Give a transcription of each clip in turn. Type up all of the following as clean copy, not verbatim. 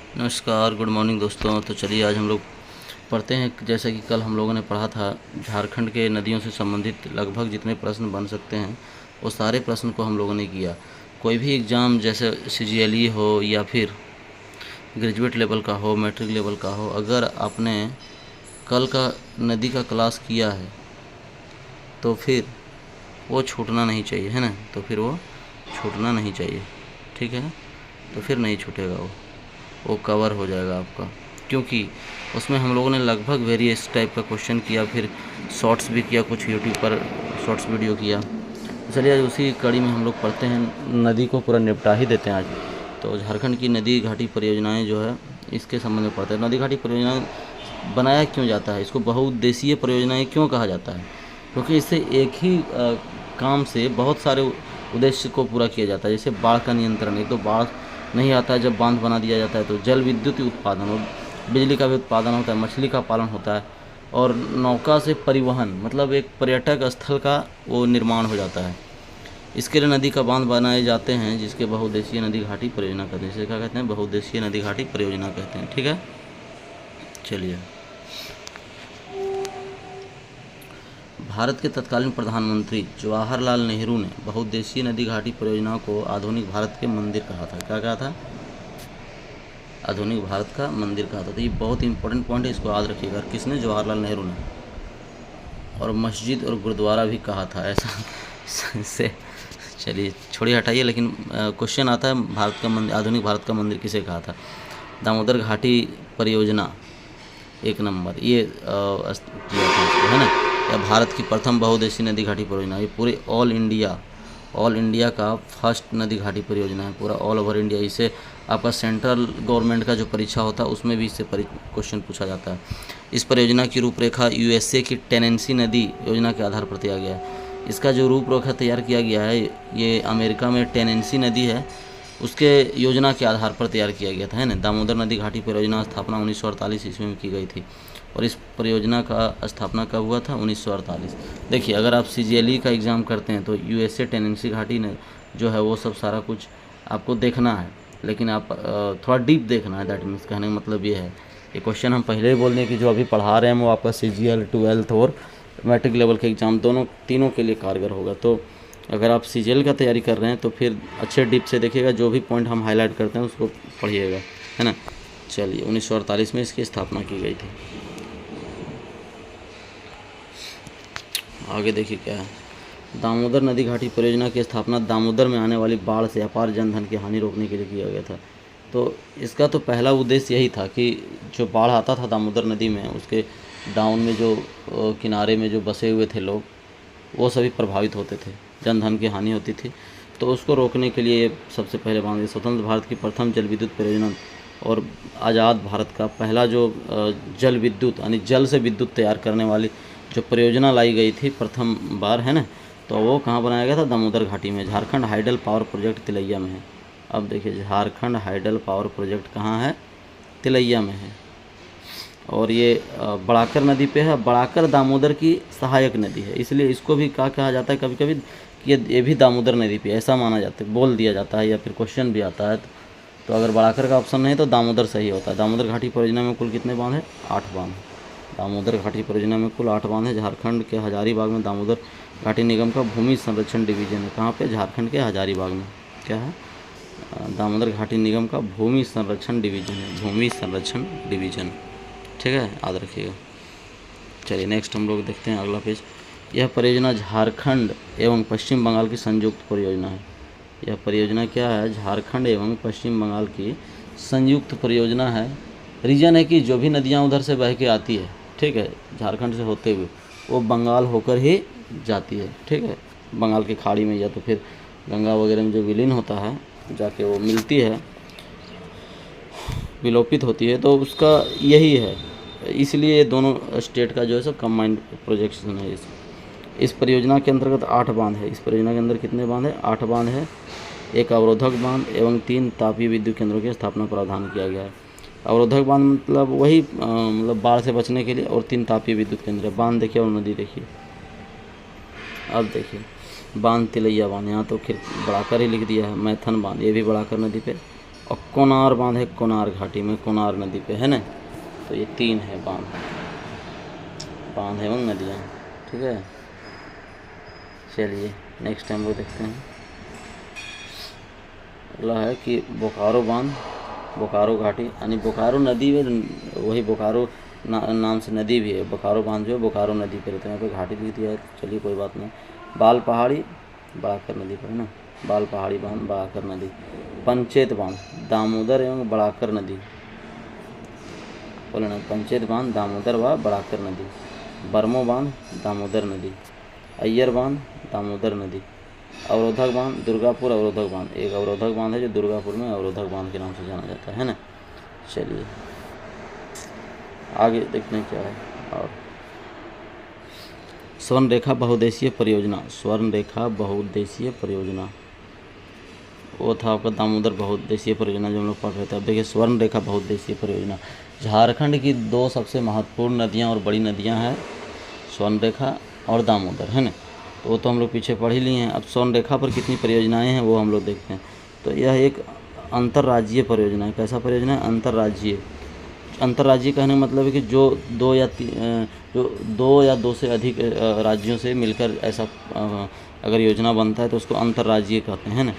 नमस्कार, good morning दोस्तों। तो चलिए आज हम लोग पढ़ते हैं। जैसा कि कल हम लोगों ने पढ़ा था, झारखंड के नदियों से संबंधित लगभग जितने प्रश्न बन सकते हैं वो सारे प्रश्न को हम लोगों ने किया। कोई भी एग्ज़ाम जैसे CGLE हो या फिर ग्रेजुएट लेवल का हो, मैट्रिक लेवल का हो, अगर आपने कल का नदी का क्लास किया है तो फिर वो छूटना नहीं चाहिए, है ना। तो फिर वो छूटना नहीं चाहिए, ठीक है। तो फिर नहीं छूटेगा, वो कवर हो जाएगा आपका, क्योंकि उसमें हम लोगों ने लगभग वेरियस टाइप का क्वेश्चन किया, फिर शॉर्ट्स भी किया, कुछ यूट्यूब पर शॉर्ट्स वीडियो किया। चलिए आज उसी कड़ी में हम लोग पढ़ते हैं, नदी को पूरा निपटा ही देते हैं आज। तो झारखंड की नदी घाटी परियोजनाएं जो है इसके संबंध में पढ़ते हैं। नदी घाटी परियोजना बनाया क्यों जाता है, इसको बहुउद्देशीय परियोजनाएं क्यों कहा जाता है, क्योंकि इससे एक ही काम से बहुत सारे उद्देश्य को पूरा किया जाता है। जैसे बाढ़ का नियंत्रण, एक तो बाढ़ नहीं आता है जब बांध बना दिया जाता है तो जल विद्युत उत्पादन और बिजली का भी उत्पादन होता है, मछली का पालन होता है, और नौका से परिवहन, मतलब एक पर्यटक स्थल का वो निर्माण हो जाता है। इसके लिए नदी का बांध बनाए जाते हैं, जिसके बहुउद्देशीय नदी घाटी परियोजना कहते हैं। इसे क्या कहते हैं? बहुउद्देशीय नदी घाटी परियोजना कहते हैं, ठीक है। चलिए, भारत के तत्कालीन प्रधानमंत्री जवाहरलाल नेहरू ने बहुउद्देशीय नदी घाटी परियोजना को आधुनिक भारत के मंदिर कहा था। क्या कहा था? आधुनिक भारत का मंदिर कहा था। तो ये बहुत इंपॉर्टेंट पॉइंट है, इसको याद रखिएगा। किसने? जवाहरलाल नेहरू ने। और मस्जिद और गुरुद्वारा भी कहा था, ऐसा से चलिए छोड़िए, हटाइए। लेकिन क्वेश्चन आता है, भारत का मंदिर, आधुनिक भारत का मंदिर किसे कहा था? दामोदर घाटी परियोजना 1 नंबर ये किया था इसको, है ना। या भारत की प्रथम बहुउद्देशीय नदी घाटी परियोजना, ये पूरे ऑल इंडिया का फर्स्ट नदी घाटी परियोजना है, पूरा ऑल ओवर इंडिया। इसे आपका सेंट्रल गवर्नमेंट का जो परीक्षा होता है उसमें भी इससे क्वेश्चन पूछा जाता है। इस परियोजना की रूपरेखा USA की टेनेंसी नदी योजना के आधार पर दिया गया है। इसका जो रूपरेखा तैयार किया गया है, ये अमेरिका में टेनेंसी नदी है, उसके योजना के आधार पर तैयार किया गया था, है ना। दामोदर नदी घाटी परियोजना स्थापना 1948 ईस्वी में की गई थी, और इस परियोजना का स्थापना कब हुआ था? 1948। देखिए, अगर आप CGLE का एग्ज़ाम करते हैं तो USA टेनेंसी घाटी ने जो है वो सब सारा कुछ आपको देखना है, लेकिन आप थोड़ा डीप देखना है। दैट मीन्स कहने का मतलब ये है, ये क्वेश्चन हम पहले ही बोल दें कि जो अभी पढ़ा रहे हैं वो आपका CGL 12th और मैट्रिक लेवल के एग्ज़ाम तीनों के लिए कारगर होगा। तो अगर आप CGL का तैयारी कर रहे हैं तो फिर अच्छे डीप से देखिएगा, जो भी पॉइंट हम हाईलाइट करते हैं उसको पढ़िएगा, है ना। चलिए, 1948 में इसकी स्थापना की गई थी। आगे देखिए क्या है। दामोदर नदी घाटी परियोजना की स्थापना दामोदर में आने वाली बाढ़ से अपार जनधन की हानि रोकने के लिए किया गया था। तो इसका तो पहला उद्देश्य यही था कि जो बाढ़ आता था दामोदर नदी में, उसके डाउन में जो किनारे में जो बसे हुए थे लोग, वो सभी प्रभावित होते थे, जनधन की हानि होती थी। तो उसको रोकने के लिए सबसे पहले बांध दिया। स्वतंत्र भारत की प्रथम जल विद्युत परियोजना और आज़ाद भारत का पहला जो जल विद्युत यानी जल से विद्युत तैयार करने वाली जो परियोजना लाई गई थी प्रथम बार, है ना, तो वो कहाँ बनाया गया था? दामोदर घाटी में। Jharkhand hydel power project Tilaiya में है। अब देखिए, झारखंड हाइडल पावर प्रोजेक्ट कहाँ है? तिलैया में है। और ये बड़ाकर नदी पे है। बड़ाकर दामोदर की सहायक नदी है, इसलिए इसको भी क्या कहा जाता है कभी कभी कि ये भी दामोदर नदी पे, ऐसा माना जाता है, बोल दिया जाता है, या फिर क्वेश्चन भी आता है। तो अगर बड़ाकर का ऑप्शन नहीं तो दामोदर सही होता है। दामोदर घाटी परियोजना में कुल कितने बांध है? 8 बांध। दामोदर घाटी परियोजना में कुल 8 बांध है। झारखंड के हजारीबाग में दामोदर घाटी निगम का भूमि संरक्षण डिवीजन है। कहाँ पे? झारखंड के हजारीबाग में। क्या है? दामोदर घाटी निगम का भूमि संरक्षण डिवीजन है, भूमि संरक्षण डिवीजन, ठीक है, याद रखिएगा। चलिए नेक्स्ट हम लोग देखते हैं अगला पेज। यह परियोजना झारखंड एवं पश्चिम बंगाल की संयुक्त परियोजना है। यह परियोजना क्या है? झारखंड एवं पश्चिम बंगाल की संयुक्त परियोजना है। रीज़न है कि जो भी नदियाँ उधर से बह के आती है, ठीक है, झारखंड से होते हुए, वो बंगाल होकर ही जाती है, ठीक है, बंगाल की खाड़ी में, या तो फिर गंगा वगैरह में जो विलीन होता है, जाके वो मिलती है, विलोपित होती है। तो उसका यही है, इसलिए दोनों स्टेट का जो है सब कंबाइंड प्रोजेक्शन है। इस परियोजना के अंतर्गत 8 बांध है। इस परियोजना के अंदर कितने बांध है? 8 बांध है। 1 अवरोधक बांध एवं 3 तापीय विद्युत केंद्रों की स्थापना प्रावधान किया गया है। अवरोधक बांध मतलब वही मतलब बाढ़ से बचने के लिए, और 3 तापीय विद्युत केंद्र। बांध देखिए और नदी देखिए। अब देखिए, बांध तिलैया बांध, यहाँ तो खिर बड़ाकर ही लिख दिया है। मैथन बांध, ये भी बड़ाकर नदी पे और कोनार बांध है कोनार घाटी में, कोनार नदी पे, है ना। तो ये 3 है बांध एवं नदियाँ, ठीक है। चलिए नेक्स्ट हम लोग देखते हैं। अगला है कि बोकारो बांध, बोकारो घाटी, यानी बोकारो नदी में, वही बोकारो नाम से नदी भी है। बोकारो बांध जो है बोकारो नदी पर रहते हैं, यहाँ पे घाटी लिख दिया है, चलिए कोई बात नहीं। बाल पहाड़ी बड़ाकर नदी पर, है ना, बाल पहाड़ी बांध बड़ाकर नदी। पंचेत बांध दामोदर एवं बड़ाकर नदी, बोले ना, पंचेत बांध दामोदर व बड़ाकर नदी। बरमो बांध दामोदर नदी। अय्यर बांध दामोदर नदी। अवरोधक बांध दुर्गापुर अवरोधक बांध, एक अवरोधक बांध है जो दुर्गापुर में अवरोधक बांध के नाम से जाना जाता है ना। चलिए आगे देखते हैं क्या है। और स्वर्ण रेखा बहुउद्देशीय परियोजना, स्वर्ण रेखा बहुउद्देशीय परियोजना, वो था आपका दामोदर बहुउद्देशीय परियोजना जो हम लोग पढ़ रहे थे। अब देखिए स्वर्ण रेखा बहुउद्देशीय परियोजना, झारखंड की 2 सबसे महत्वपूर्ण नदियाँ और बड़ी नदियाँ हैं, स्वर्ण रेखा और दामोदर, है ना। तो वो तो हम लोग पीछे पढ़ ही लिए हैं। अब स्वर्ण रेखा पर कितनी परियोजनाएं हैं वो हम लोग देखते हैं। तो यह एक अंतर्राज्यीय परियोजना है। कैसा परियोजना है? अंतर्राज्यीय। अंतर्राज्यीय कहने का मतलब है कि जो 2 या 2 से अधिक राज्यों से मिलकर ऐसा अगर योजना बनता है तो उसको अंतर्राज्यीय कहते हैं ना।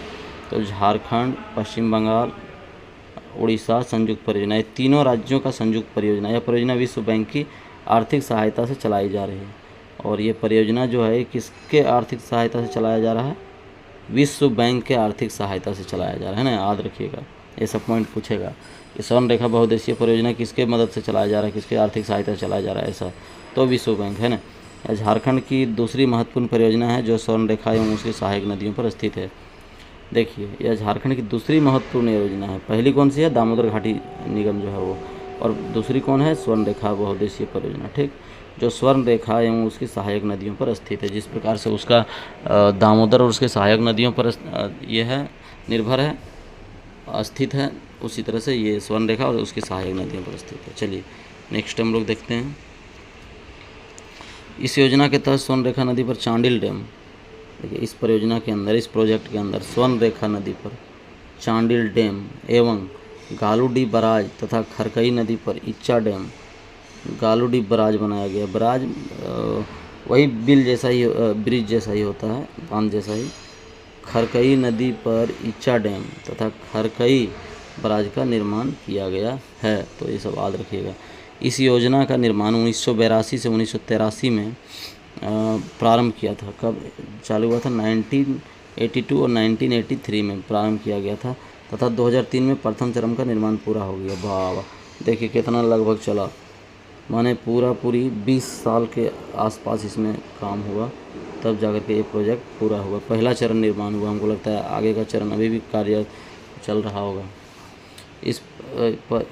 तो झारखंड, पश्चिम बंगाल, उड़ीसा संयुक्त परियोजना, ये तीनों राज्यों का संयुक्त परियोजना। यह परियोजना विश्व बैंक की आर्थिक सहायता से चलाई जा रही है। और ये परियोजना जो है किसके आर्थिक सहायता से चलाया जा रहा है? विश्व बैंक के आर्थिक सहायता से चलाया जा रहा है ना, याद रखिएगा, ये सब पॉइंट पूछेगा। कि स्वर्ण रेखा बहुउद्देशीय परियोजना किसके मदद से चलाया जा रहा है, किसके आर्थिक सहायता से चलाया जा रहा है, ऐसा तो विश्व बैंक, है ना। झारखंड की दूसरी महत्वपूर्ण परियोजना है जो स्वर्ण रेखा एवं उसकी सहायक नदियों पर स्थित है। देखिए यह झारखंड की दूसरी महत्वपूर्ण योजना है। पहली कौन सी है? दामोदर घाटी निगम जो है वो, और दूसरी कौन है? स्वर्ण रेखा बहुउद्देशीय परियोजना, ठीक, जो स्वर्ण रेखा एवं उसकी सहायक नदियों पर स्थित है। जिस प्रकार से उसका दामोदर और उसके सहायक नदियों पर ये है, निर्भर है, स्थित है, उसी तरह से ये स्वर्ण रेखा और उसकी सहायक नदियों पर स्थित है। चलिए नेक्स्ट हम लोग देखते हैं। इस योजना के तहत स्वर्ण रेखा नदी पर चांडिल डैम, देखिए इस परियोजना के अंदर, इस प्रोजेक्ट के अंदर स्वर्ण रेखा नदी पर चांडिल डैम एवं गालूडी बराज तथा खरकई नदी पर इच्चा डैम, गालूडी बराज बनाया गया। बराज वही बिल जैसा ही, ब्रिज जैसा ही होता है, बांध जैसा ही। खरकई नदी पर इच्चा डैम तथा खरकई बराज का निर्माण किया गया है। तो ये सब याद रखिएगा। इस योजना का निर्माण 1982 से 1983 में प्रारंभ किया था। कब चालू हुआ था? 1982 और 1983 में प्रारंभ किया गया था तथा 2003 में प्रथम चरण का निर्माण पूरा हो गया। वाह, देखिए कितना लगभग चला, माने पूरी 20 साल के आसपास इसमें काम हुआ, तब जाकर के ये प्रोजेक्ट पूरा हुआ। पहला चरण निर्माण हुआ, हमको लगता है आगे का चरण अभी भी कार्य चल रहा होगा।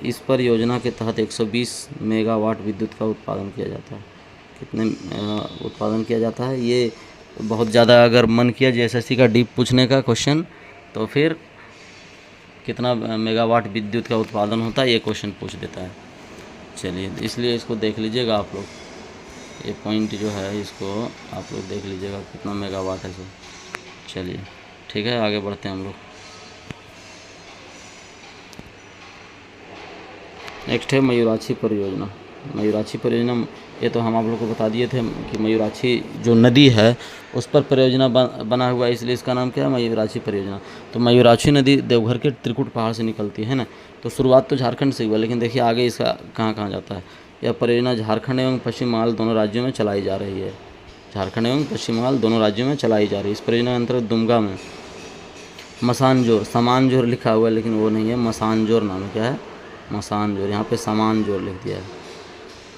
इस परियोजना के तहत 120 मेगावाट विद्युत का उत्पादन किया जाता है। कितने उत्पादन किया जाता है? ये बहुत ज़्यादा अगर मन किया JSSC का डीप पूछने का क्वेश्चन, तो फिर कितना मेगावाट विद्युत का उत्पादन होता है ये क्वेश्चन पूछ देता है। चलिए इसलिए इसको देख लीजिएगा आप लोग, ये पॉइंट जो है इसको आप लोग देख लीजिएगा कितना मेगावाट है सो। चलिए ठीक है, आगे बढ़ते हैं हम लोग। नेक्स्ट है मयूराक्षी परियोजना। मयूराक्षी परियोजना, ये तो हम आप लोग को बता दिए थे कि मयूराक्षी जो नदी है उस पर परियोजना बना हुआ है, इसलिए इसका नाम क्या है? मयूराक्षी परियोजना। तो मयूराक्षी नदी देवघर के त्रिकुट पहाड़ से निकलती है ना। तो शुरुआत तो झारखंड से हुआ, लेकिन देखिए आगे इसका कहाँ कहाँ जाता है। यह परियोजना झारखंड एवं पश्चिम बंगाल दोनों राज्यों में चलाई जा रही है। झारखंड एवं पश्चिम बंगाल दोनों राज्यों में चलाई जा रही है। इस परियोजना के अंतर्गत दुमका में मसानजोर, समानजोर लिखा हुआ है लेकिन वो नहीं है, मसानजोर नाम है। क्या है? मसानजोर। यहाँ पे समानजोर लिख दिया है,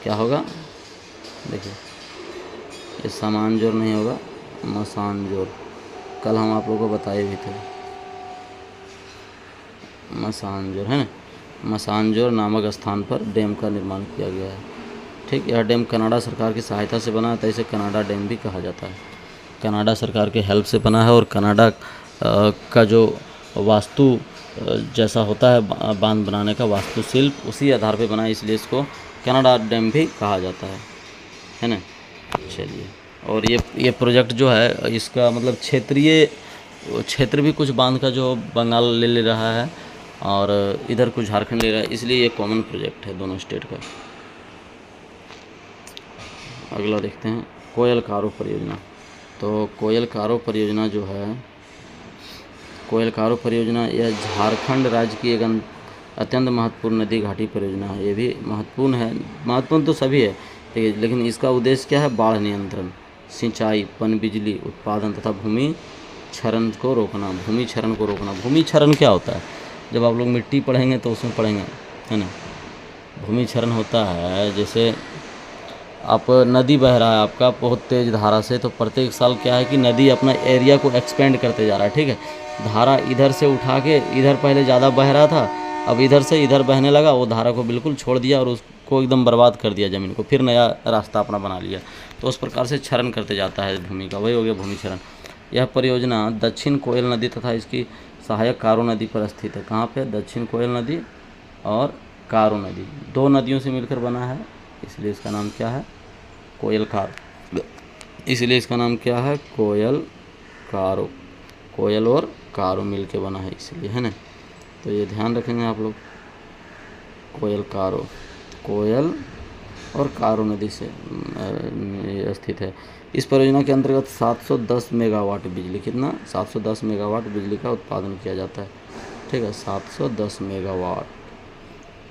क्या होगा? देखिए ये समानजोर नहीं होगा, मसानजोर। कल हम आप लोगों को बताए भी थे, मसानजोर, है ना। मसानजोर नामक स्थान पर डैम का निर्माण किया गया है। ठीक, यह डैम कनाडा सरकार की सहायता से बना है, तो इसे कनाडा डैम भी कहा जाता है। कनाडा सरकार के हेल्प से बना है और कनाडा का जो वास्तु जैसा होता है बांध बनाने का वास्तुशिल्प, उसी आधार पे बना है, इसलिए इसको कनाडा डैम भी कहा जाता है ना। चलिए, और ये प्रोजेक्ट जो है इसका मतलब क्षेत्र भी कुछ बांध का जो बंगाल ले रहा है, और इधर कुछ झारखंड ले रहा है, इसलिए ये कॉमन प्रोजेक्ट है दोनों स्टेट का। अगला देखते हैं कोयल कारो परियोजना। तो कोयल कारो परियोजना जो है, कोयल कारो परियोजना यह झारखंड राज्य की एक अत्यंत महत्वपूर्ण नदी घाटी परियोजना है। ये भी महत्वपूर्ण है, महत्वपूर्ण तो सभी है, ठीक है, लेकिन इसका उद्देश्य क्या है? बाढ़ नियंत्रण, सिंचाई, पनबिजली उत्पादन तथा भूमि क्षरण को रोकना। भूमि क्षरण को रोकना, भूमि क्षरण क्या होता है? जब आप लोग मिट्टी पढ़ेंगे तो उसमें पढ़ेंगे, है ना। भूमि क्षरण होता है जैसे आप नदी बह रहा है आपका बहुत तेज़ धारा से, तो प्रत्येक साल क्या है कि नदी अपना एरिया को एक्सपेंड करते जा रहा है, ठीक है। धारा इधर से उठा के इधर पहले ज़्यादा बह रहा था, अब इधर से इधर बहने लगा, वो धारा को बिल्कुल छोड़ दिया और उसको एकदम बर्बाद कर दिया ज़मीन को, फिर नया रास्ता अपना बना लिया। तो उस प्रकार से क्षरण करते जाता है भूमि का, वही हो गया भूमि क्षरण। यह परियोजना दक्षिण कोयल नदी तथा इसकी सहायक कारो नदी पर स्थित है। कहाँ पे? दक्षिण कोयल नदी और कारो नदी, दो नदियों से मिलकर बना है, इसलिए इसका नाम क्या है? कोयल कारो। इसलिए इसका नाम क्या है? कोयल कारो। कोयल और कारो मिल के बना है इसलिए, है ना। तो ये ध्यान रखेंगे आप लोग, कोयल कारो, कोयल और कारो नदी से स्थित है। इस परियोजना के अंतर्गत 710 मेगावाट बिजली, कितना? 710 मेगावाट बिजली का उत्पादन किया जाता है, ठीक है। 710 मेगावाट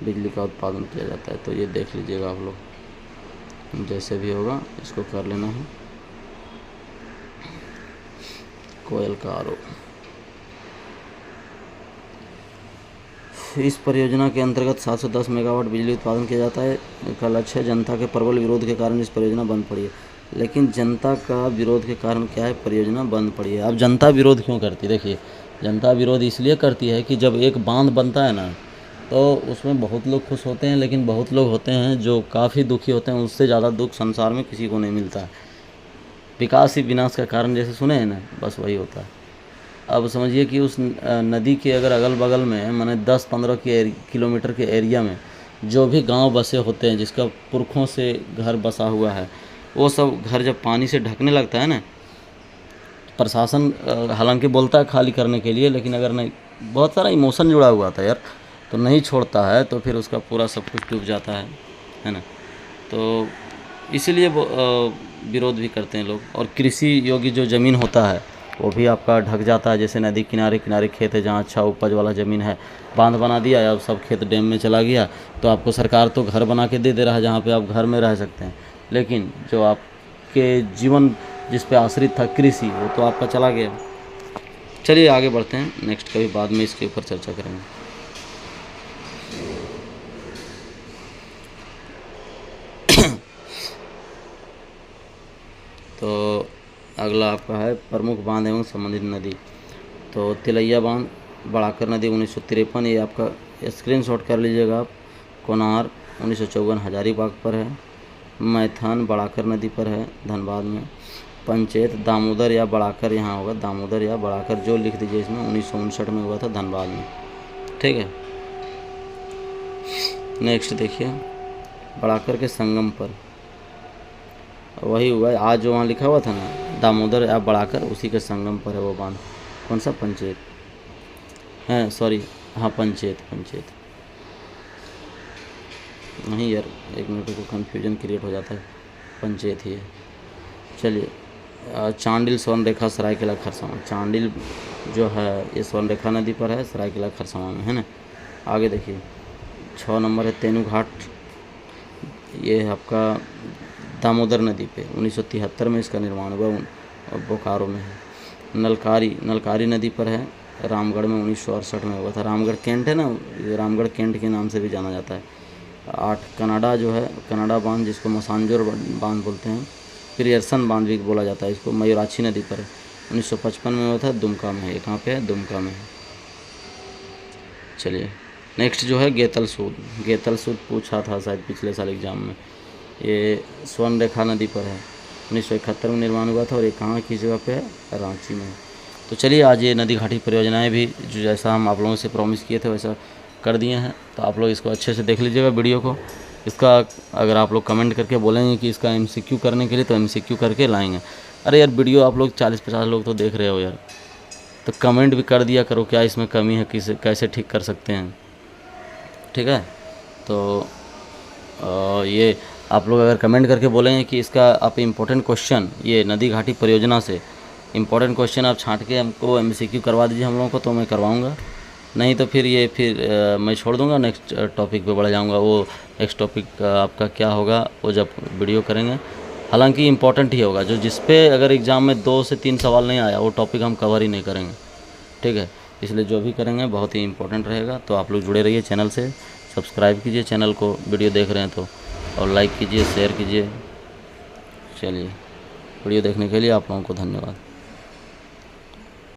बिजली का उत्पादन किया जाता है। तो ये देख लीजिएगा आप लोग, जैसे भी होगा इसको कर लेना है। कोयल कारो, इस परियोजना के अंतर्गत 710 मेगावाट बिजली उत्पादन किया जाता है का लक्ष्य है। जनता के प्रबल विरोध के कारण इस परियोजना बंद पड़ी है। लेकिन जनता का विरोध के कारण क्या है? परियोजना बंद पड़ी है। अब जनता विरोध क्यों करती है? देखिए, जनता विरोध इसलिए करती है कि जब एक बांध बनता है ना, तो उसमें बहुत लोग खुश होते हैं, लेकिन बहुत लोग होते हैं जो काफ़ी दुखी होते हैं। उससे ज़्यादा दुख संसार में किसी को नहीं मिलता है। विकास ही विनाश का कारण, जैसे सुने हैं ना, बस वही होता है। अब समझिए कि उस नदी के अगर अगल बगल में माने 10-15 किलोमीटर के एरिया में जो भी गांव बसे होते हैं, जिसका पुरखों से घर बसा हुआ है, वो सब घर जब पानी से ढकने लगता है ना, प्रशासन हालांकि बोलता है खाली करने के लिए, लेकिन अगर नहीं, बहुत सारा इमोशन जुड़ा हुआ था यार, तो नहीं छोड़ता है, तो फिर उसका पूरा सब कुछ डूब जाता है ना। तो इसीलिए विरोध भी करते हैं लोग। और कृषि योग्य जो ज़मीन होता है वो भी आपका ढक जाता है। जैसे नदी किनारे किनारे खेत है जहाँ अच्छा उपज वाला ज़मीन है, बांध बना दिया, अब सब खेत डैम में चला गया, तो आपको सरकार तो घर बना के दे रहा है जहाँ पे आप घर में रह सकते हैं, लेकिन जो आपके जीवन जिस पे आश्रित था कृषि, वो तो आपका चला गया। चलिए आगे बढ़ते हैं, नेक्स्ट कभी बाद में इसके ऊपर चर्चा करेंगे। तो अगला आपका है प्रमुख बांध एवं संबंधित नदी। तो तिलैया बांध, बड़ाकर नदी 1953, ये आपका स्क्रीनशॉट कर लीजिएगा आप। कोनार 1954 हजारीबाग पर है। मैथान बड़ाकर नदी पर है धनबाद में। पंचेत दामोदर या बड़ाकर, यहाँ होगा दामोदर या बड़ाकर, जो लिख दीजिए इसमें, 1959 में हुआ था धनबाद में, ठीक है। नेक्स्ट देखिए, बड़ाकर के संगम पर वही हुआ है, आज जो वहाँ लिखा हुआ था ना दामोदर या बड़ाकर, उसी के संगम पर है वो बांध। कौन सा? पंचेत है, सॉरी, हाँ पंचेत नहीं यार, एक मिनट को कन्फ्यूजन क्रिएट हो जाता है, पंचेत ही है। चलिए, चांडिल स्वर्णरेखा सरायकेला खरसावां, चांडिल जो है ये स्वर्णरेखा नदी पर है, सरायकेला खरसावां में, है ना। आगे देखिए 6 नंबर है तेनूघाट, ये है आपका दामोदर नदी पे 1973 में इसका निर्माण हुआ और बोकारो में है। नलकारी नदी पर है, रामगढ़ में 1968 में हुआ था। रामगढ़ कैंट है ना, ये रामगढ़ कैंट के नाम से भी जाना जाता है। 8 कनाडा जो है, कनाडा बांध जिसको मसांजोर बांध बोलते हैं, पियर्सन बांध भी बोला जाता है इसको, मयूराक्षी नदी पर है, 1955 में हुआ था, दुमका में है। ये कहाँ पे है? दुमका में है। चलिए नेक्स्ट जो है गेतल सूद पूछा था शायद पिछले साल एग्जाम में। ये स्वर्णरेखा नदी पर है, 1971 में निर्माण हुआ था और ये कहाँ की जगह पे है? रांची में। तो चलिए आज ये नदी घाटी परियोजनाएं भी जो जैसा हम आप लोगों से प्रॉमिस किए थे वैसा कर दिए हैं। तो आप लोग इसको अच्छे से देख लीजिएगा वीडियो को। इसका अगर आप लोग कमेंट करके बोलेंगे कि इसका MCQ करने के लिए, तो MCQ करके लाएंगे। अरे यार वीडियो आप लोग 40-50 लोग तो देख रहे हो यार, तो कमेंट भी कर दिया करो क्या इसमें कमी है, किसे कैसे ठीक कर सकते हैं। ठीक है, तो ये आप लोग अगर कमेंट करके बोलेंगे कि इसका आप इम्पोर्टेंट क्वेश्चन ये नदी घाटी परियोजना से इम्पोर्टेंट क्वेश्चन आप छांट के हमको MCQ करवा दीजिए हम लोगों को, तो मैं करवाऊँगा। नहीं तो फिर मैं छोड़ दूँगा, नेक्स्ट टॉपिक पे बढ़ जाऊँगा। वो नेक्स्ट टॉपिक आपका क्या होगा वो जब वीडियो करेंगे, हालांकि इम्पोर्टेंट ही होगा। जो जिस पे अगर एग्ज़ाम में 2 से 3 सवाल नहीं आया वो टॉपिक हम कवर ही नहीं करेंगे। ठीक है, इसलिए जो भी करेंगे बहुत ही इम्पोर्टेंट रहेगा। तो आप लोग जुड़े रहिए चैनल से, सब्सक्राइब कीजिए चैनल को वीडियो देख रहे हैं तो, और लाइक कीजिए, शेयर कीजिए। चलिए, वीडियो देखने के लिए आप लोगों को धन्यवाद।